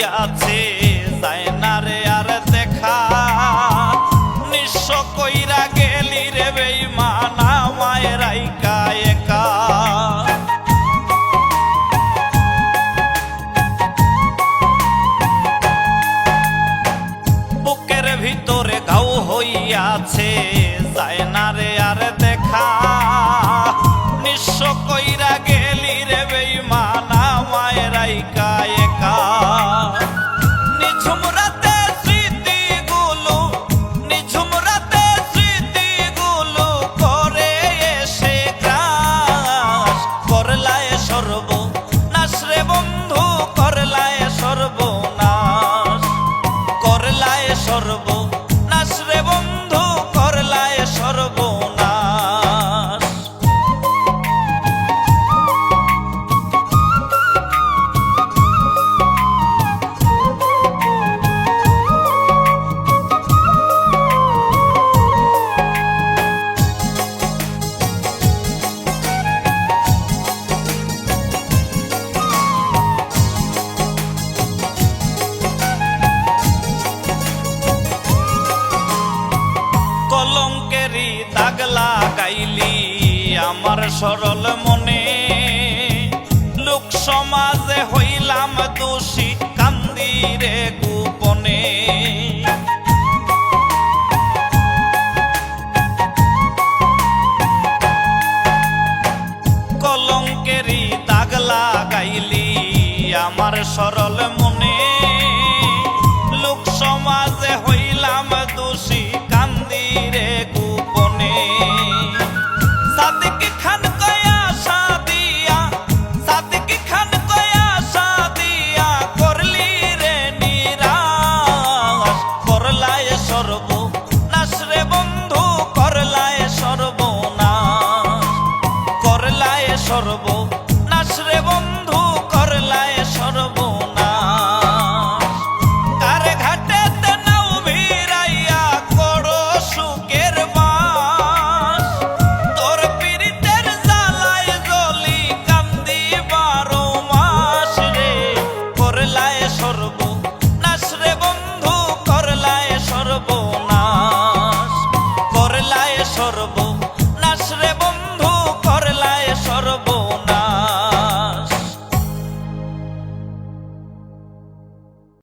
হইয়াছে, যায় না রে আর দেখা। নিঃস্ব কইরা গেলি রে বেঈমান আমায় রাইখা একা। বুকের ভিতরে ঘাও হইয়াছে, যায় না রে আর দেখা। নিঃস্ব কইরা গেলি রে বেঈমান আমায় রাইখা একা। নিঝুম রাতে স্মৃতিগুলো, নিঝুম রাতে স্মৃতিগুলো করে এসে গ্রাস। করলায় সর্বনাশ রে বন্ধু, করলায় সর্বনাশ। করলায় সর্বনাশ রে বন্ধু, করলায় সর্বনাশ। কলঙ্কেরই দাগ লাগাইলি আমার সরল মনে। লোক সমাজে হইলাম দোষী, কান্দি রে গোপনে। কলঙ্কেরই দাগ লাগাইলি আমার সরল মনে। লোক সমাজে হইলাম দোষী, কান্দি রে গোপনে। সাদিক খান কয়া সাদিয়া, সাদিক খান কয়া সাদিয়া করলি রে নিরাশ। করলায় সর্বনাশ রে বন্ধু, করলায় সর্বনাশ। করলায় সর্বনাশ রে বন্ধু, করলায় সর্বনাশ। কার ঘাটেতে নাও ভিড়াইয়া করো সুখের বাস। তোর পীড়িতের জ্বালায় জ্বলি কান্দি 12 মাস রে। করলায় সর্বনাশ রে বন্ধু, করলায় সর্বনাশ। করলায় সর্বনাশ রে বন্ধু, করলায় সর্বনাশ।